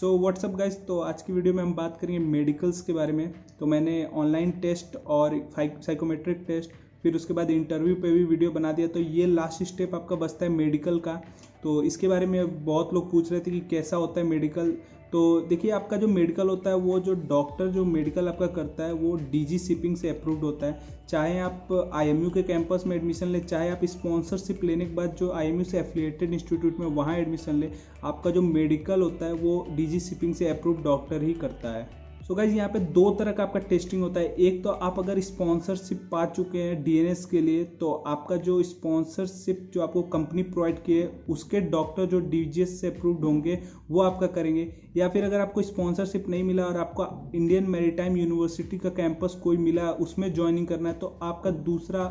So what's up guys, तो आज की वीडियो में हम बात करेंगे मेडिकल्स के बारे में। तो मैंने ऑनलाइन टेस्ट और साइकोमेट्रिक टेस्ट, फिर उसके बाद इंटरव्यू पे भी वीडियो बना दिया। तो ये लास्ट स्टेप आपका बचता है मेडिकल का। तो इसके बारे में बहुत लोग पूछ रहे थे कि कैसा होता है मेडिकल। तो देखिए, आपका जो मेडिकल होता है वो जो डॉक्टर जो मेडिकल आपका करता है वो डीजी शिपिंग से अप्रूव्ड होता है। चाहे आप आईएमयू के कैंपस में एडमिशन ले, चाहे आप स्पॉन्सरशिप लेने के बाद जो आईएमयू से एफिलिएटेड इंस्टीट्यूट में वहाँ एडमिशन ले, आपका जो मेडिकल होता है वो डीजी शिपिंग से अप्रूव्ड डॉक्टर ही करता है। सो गाइज, यहाँ पे दो तरह का आपका टेस्टिंग होता है। एक तो आप अगर स्पॉन्सरशिप पा चुके हैं डीएनएस के लिए, तो आपका जो स्पॉन्सरशिप जो आपको कंपनी प्रोवाइड किए उसके डॉक्टर जो डीजीएस से अप्रूव्ड होंगे वो आपका करेंगे। या फिर अगर आपको स्पॉन्सरशिप नहीं मिला और आपका इंडियन मैरीटाइम यूनिवर्सिटी का कैंपस कोई मिला, उसमें ज्वाइनिंग करना है, तो आपका दूसरा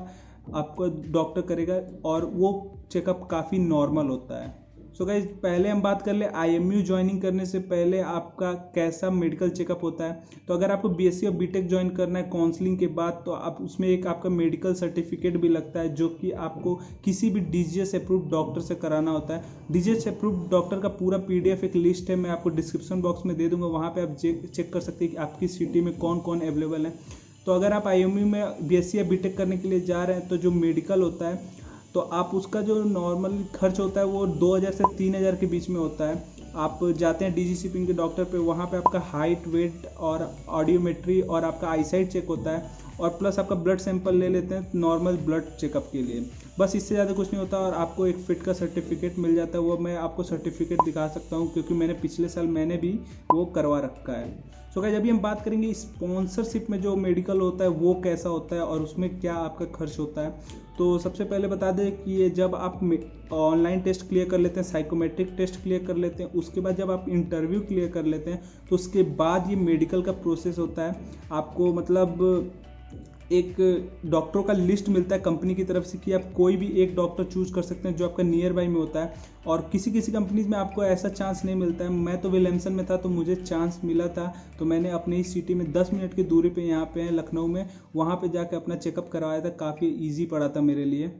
आपका डॉक्टर करेगा और वो चेकअप काफ़ी नॉर्मल होता है। सो गाइज, पहले हम बात कर ले आईएमयू ज्वाइनिंग करने से पहले आपका कैसा मेडिकल चेकअप होता है। तो अगर आपको बीएससी और बीटेक ज्वाइन करना है काउंसलिंग के बाद, तो आप उसमें एक आपका मेडिकल सर्टिफिकेट भी लगता है जो कि आपको किसी भी डीजीएस अप्रूव्ड डॉक्टर से कराना होता है। डीजीएस अप्रूव्ड डॉक्टर का पूरा पीडीएफ एक लिस्ट है, मैं आपको डिस्क्रिप्शन बॉक्स में दे दूंगा। वहाँ पर आप चेक कर सकते हैं कि आपकी सिटी में कौन कौन अवेलेबल है। तो अगर आप आईएमयू में बीएससी या बीटेक करने के लिए जा रहे हैं, तो जो मेडिकल होता है तो आप उसका जो नॉर्मल खर्च होता है वो 2000 से 3000 के बीच में होता है। आप जाते हैं डीजी शिपिंग के डॉक्टर पे, वहाँ पे आपका हाइट, वेट और ऑडियोमेट्री और आपका आईसाइट चेक होता है, और प्लस आपका ब्लड सैंपल ले लेते हैं नॉर्मल ब्लड चेकअप के लिए। बस इससे ज़्यादा कुछ नहीं होता, और आपको एक फिट का सर्टिफिकेट मिल जाता है। वो मैं आपको सर्टिफिकेट दिखा सकता हूँ क्योंकि मैंने पिछले साल मैंने भी वो करवा रखा है। सो गाइस, अभी हम बात करेंगे स्पॉन्सरशिप में जो मेडिकल होता है वो कैसा होता है और उसमें क्या आपका खर्च होता है। तो सबसे पहले बता दें कि ये जब आप ऑनलाइन टेस्ट क्लियर कर लेते हैं, साइकोमेट्रिक टेस्ट क्लियर कर लेते हैं, उसके बाद जब आप इंटरव्यू क्लियर कर लेते हैं, तो उसके बाद ये मेडिकल का प्रोसेस होता है। आपको मतलब एक डॉक्टरों का लिस्ट मिलता है कंपनी की तरफ से कि आप कोई भी एक डॉक्टर चूज कर सकते हैं जो आपका नियर बाई में होता है। और किसी किसी कंपनीज में आपको ऐसा चांस नहीं मिलता है। मैं तो विलियमसन में था तो मुझे चांस मिला था, तो मैंने अपनी ही सिटी में 10 मिनट की दूरी पे यहाँ पे है लखनऊ में, वहाँ पे जाके अपना चेकअप करवाया था। काफ़ी ईजी पड़ा था मेरे लिए।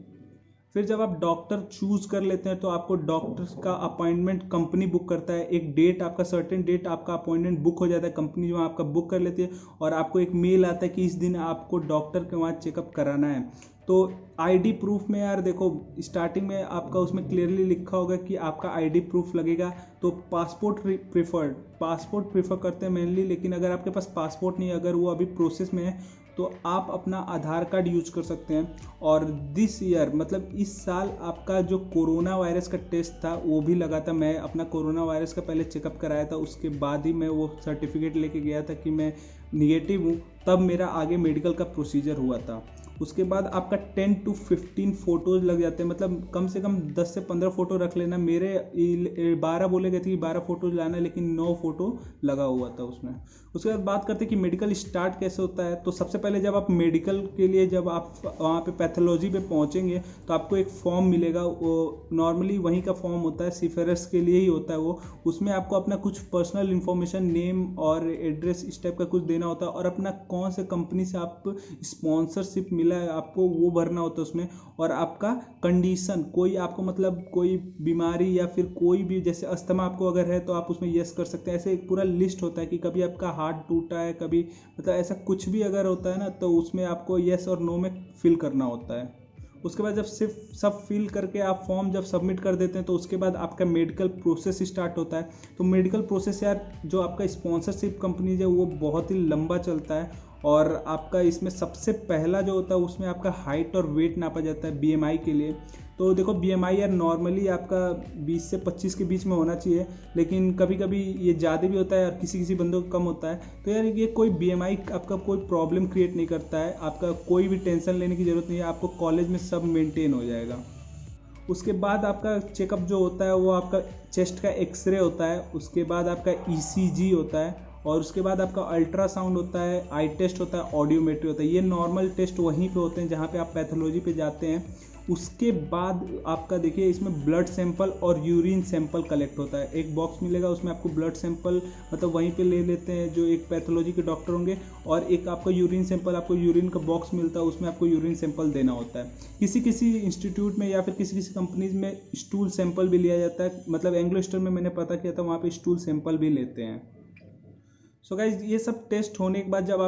फिर जब आप डॉक्टर चूज कर लेते हैं तो आपको डॉक्टर का अपॉइंटमेंट कंपनी बुक करता है। एक डेट आपका सर्टेन डेट आपका अपॉइंटमेंट बुक हो जाता है, कंपनी जो आपका बुक कर लेती है, और आपको एक मेल आता है कि इस दिन आपको डॉक्टर के वहाँ चेकअप कराना है। तो आईडी प्रूफ में यार देखो, स्टार्टिंग में आपका उसमें क्लियरली लिखा होगा कि आपका आईडी प्रूफ लगेगा। तो पासपोर्ट प्रीफर करते हैं मेनली, लेकिन अगर आपके पास पासपोर्ट नहीं है, अगर वो अभी प्रोसेस में है, तो आप अपना आधार कार्ड यूज कर सकते हैं। और दिस ईयर मतलब इस साल आपका जो कोरोना वायरस का टेस्ट था वो भी लगा था। मैं अपना कोरोना वायरस का पहले चेकअप कराया था, उसके बाद ही मैं वो सर्टिफिकेट लेके गया था कि मैं निगेटिव हूँ, तब मेरा आगे मेडिकल का प्रोसीजर हुआ था। उसके बाद आपका 10 to 15 फोटोज़ लग जाते हैं, मतलब कम से कम 10 से 15 फोटो रख लेना। मेरे 12 बोले गए थे कि 12 फोटोज लाना, लेकिन 9 फोटो लगा हुआ था उसमें। उसके बाद बात करते हैं कि मेडिकल स्टार्ट कैसे होता है। तो सबसे पहले जब आप मेडिकल के लिए जब आप वहाँ पे पैथोलॉजी पे पहुँचेंगे तो आपको एक फॉर्म मिलेगा। वो नॉर्मली वहीं का फॉर्म होता है, सिफेरस के लिए ही होता है वो। उसमें आपको अपना कुछ पर्सनल इन्फॉर्मेशन, नेम और एड्रेस इस टाइप का कुछ देना होता है, और अपना कौन से कंपनी से आप स्पॉन्सरशिप मिला है आपको वो भरना होता है उसमें। और आपका कंडीशन, कोई आपको मतलब कोई बीमारी या फिर कोई भी जैसे अस्थमा आपको अगर है तो आप उसमें यस कर सकते हैं। ऐसे एक पूरा लिस्ट होता है कि कभी आपका हार्ट टूटा है, कभी मतलब ऐसा कुछ भी अगर होता है ना, तो उसमें आपको यस और नो में फिल करना होता है। उसके बाद जब सिर्फ सब फिल करके आप फॉर्म जब सबमिट कर देते हैं, तो उसके बाद आपका मेडिकल प्रोसेस स्टार्ट होता है। तो मेडिकल प्रोसेस यार जो आपका स्पॉन्सरशिप कंपनीज है वो बहुत ही लंबा चलता है। और आपका इसमें सबसे पहला जो होता है उसमें आपका हाइट और वेट नापा जाता है बीएमआई के लिए। तो देखो, बीएमआई यार नॉर्मली आपका 20 से 25 के बीच में होना चाहिए, लेकिन कभी कभी ये ज़्यादा भी होता है और किसी किसी बंदों को कम होता है। तो यार ये कोई बीएमआई आपका कोई प्रॉब्लम क्रिएट नहीं करता है, आपका कोई भी टेंशन लेने की ज़रूरत नहीं है, आपको कॉलेज में सब मेंटेन हो जाएगा। उसके बाद आपका चेकअप जो होता है वो आपका चेस्ट का एक्सरे होता है, उसके बाद आपका ईसीजी होता है, और उसके बाद आपका अल्ट्रासाउंड होता है, आई टेस्ट होता है, ऑडियोमेट्री होता है। ये नॉर्मल टेस्ट वहीं पे होते हैं जहाँ पे आप पैथोलॉजी पे जाते हैं। उसके बाद आपका देखिए इसमें ब्लड सैंपल और यूरिन सैंपल कलेक्ट होता है। एक बॉक्स मिलेगा, उसमें आपको ब्लड सैंपल मतलब वहीं पे ले लेते हैं जो एक पैथोलॉजी के डॉक्टर होंगे, और एक आपका यूरिन सैंपल, आपको यूरिन का बॉक्स मिलता है, उसमें आपको यूरिन सैंपल देना होता है। किसी किसी इंस्टीट्यूट में या फिर किसी किसी कंपनीज में स्टूल सैंपल भी लिया जाता है, मतलब एंग्लो स्टार में मैंने पता किया था वहाँ पे स्टूल सैंपल भी लेते हैं। सो गाइज ये सब टेस्ट होने के बाद जब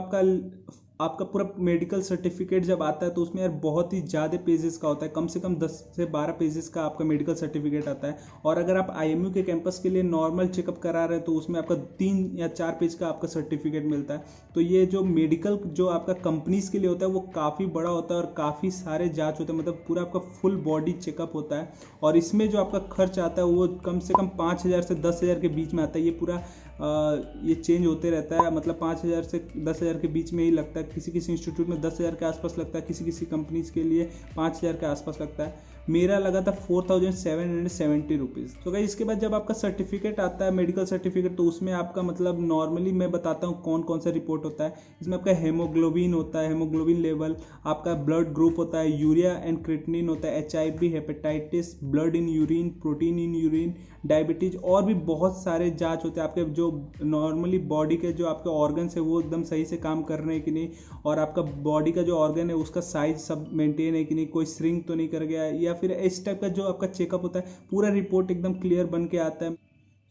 आपका पूरा मेडिकल सर्टिफिकेट जब आता है तो उसमें यार बहुत ही ज़्यादा पेजेस का होता है, कम से कम 10 से 12 पेजेस का आपका मेडिकल सर्टिफिकेट आता है। और अगर आप आईएमयू के कैंपस के लिए नॉर्मल चेकअप करा रहे हैं तो उसमें आपका 3 या 4 पेज का आपका सर्टिफिकेट मिलता है। तो ये जो मेडिकल जो आपका कंपनीज के लिए होता है वो काफ़ी बड़ा होता है और काफ़ी सारे जाँच होते हैं, मतलब पूरा आपका फुल बॉडी चेकअप होता है। और इसमें जो आपका खर्च आता है वो कम से कम 5,000 से 10,000 के बीच में आता है। ये पूरा ये चेंज होते रहता है, मतलब 5,000 से 10,000 के बीच में ही लगता है। किसी किसी इंस्टीट्यूट में 10,000 के आसपास लगता है, किसी किसी कंपनीज के लिए 5,000 के आसपास लगता है। मेरा लगा था 4,770 रुपीज़। तो गाइस इसके बाद जब आपका सर्टिफिकेट आता है मेडिकल सर्टिफिकेट, तो उसमें आपका मतलब नॉर्मली मैं बताता हूँ कौन कौन सा रिपोर्ट होता है। इसमें आपका हेमोग्लोबिन होता है, हेमोग्लोबिन लेवल, आपका ब्लड ग्रुप होता है, यूरिया एंड क्रिएटिनिन होता है, HIV, hepatitis, blood in urine, protein in urine, diabetes, और भी बहुत सारे जांच होते हैं। आपके जो नॉर्मली बॉडी के जो आपके ऑर्गन्स है वो एकदम सही से काम कर रहे हैं कि नहीं, और आपका बॉडी का जो ऑर्गन है उसका साइज सब मेंटेन है कि नहीं, कोई श्रिंक तो नहीं कर गया है, या फिर इस टाइप का जो आपका चेकअप होता है पूरा रिपोर्ट एकदम क्लियर बन के आता है।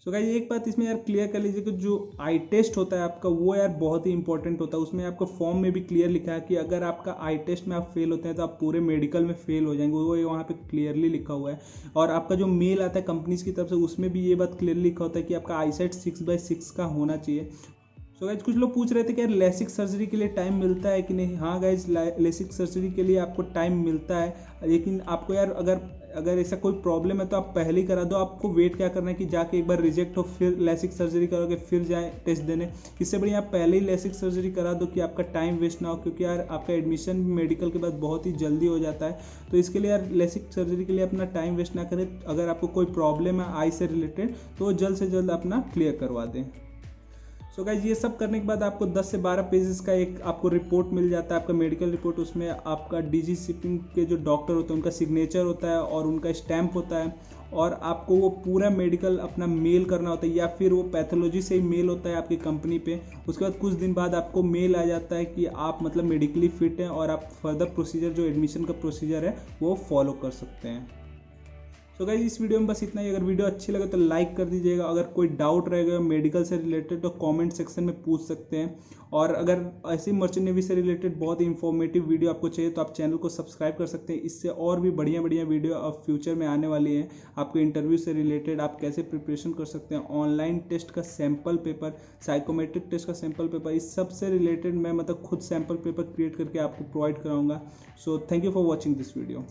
सो गाइस एक बात इसमें यार क्लियर कर लीजिए कि जो आई टेस्ट होता है आपका वो यार बहुत ही इंपॉर्टेंट होता है। उसमें आपको फॉर्म में भी क्लियर लिखा है कि अगर आपका आई टेस्ट में आप फेल होते हैं तो आप पूरे मेडिकल में फेल हो जाएंगे, वो वहाँ पे क्लियरली लिखा हुआ है। और आपका जो मेल आता है कंपनीज की तरफ से उसमें भी ये बात क्लियरली लिखा होता है कि आपका आईसेट 6/6 का होना चाहिए। सो गाइज कुछ लोग पूछ रहे थे कि यार लेसिक सर्जरी के लिए टाइम मिलता है कि नहीं। हाँ गाइज लेसिक सर्जरी के लिए आपको टाइम मिलता है, लेकिन आपको यार अगर ऐसा कोई प्रॉब्लम है तो आप पहले ही करा दो। आपको वेट क्या करना है कि जाके एक बार रिजेक्ट हो फिर लेसिक सर्जरी करोगे फिर जाए टेस्ट देने। इससे बढ़िया आप पहले ही लेसिक सर्जरी करा दो कि आपका टाइम वेस्ट ना हो, क्योंकि यार आपका एडमिशन मेडिकल के बाद बहुत ही जल्दी हो जाता है। तो इसके लिए यार लेसिक सर्जरी के लिए अपना टाइम वेस्ट ना करें। अगर आपको कोई प्रॉब्लम है आई से रिलेटेड तो जल्द से जल्द अपना क्लियर करवा दें। सो गाइज ये सब करने के बाद आपको 10 से 12 पेजेस का एक आपको रिपोर्ट मिल जाता है, आपका मेडिकल रिपोर्ट। उसमें आपका डीजी शिपिंग के जो डॉक्टर होते हैं उनका सिग्नेचर होता है और उनका स्टैम्प होता है, और आपको वो पूरा मेडिकल अपना मेल करना होता है, या फिर वो पैथोलॉजी से ही मेल होता है आपकी कंपनी पे। उसके बाद कुछ दिन बाद आपको मेल आ जाता है कि आप मतलब मेडिकली फिट हैं और आप फर्दर प्रोसीजर जो एडमिशन का प्रोसीजर है वो फॉलो कर सकते हैं। तो गाइस इस वीडियो में बस इतना ही। अगर वीडियो अच्छी लगे तो लाइक कर दीजिएगा। अगर कोई डाउट रहेगा मेडिकल से रिलेटेड तो कमेंट सेक्शन में पूछ सकते हैं। और अगर ऐसी मर्चेंट नेवी से रिलेटेड बहुत ही इंफॉर्मेटिव वीडियो आपको चाहिए तो आप चैनल को सब्सक्राइब कर सकते हैं। इससे और भी बढ़िया बढ़िया वीडियो अब फ्यूचर में आने वाली है। आपको इंटरव्यू से रिलेटेड आप कैसे प्रिपरेशन कर सकते हैं, ऑनलाइन टेस्ट का सैम्पल पेपर, साइकोमेट्रिक टेस्ट का सैम्पल पेपर, इस सब से रिलेटेड मैं मतलब खुद सैम्पल पेपर क्रिएट करके आपको प्रोवाइड कराऊंगा। So thank you for watching this video.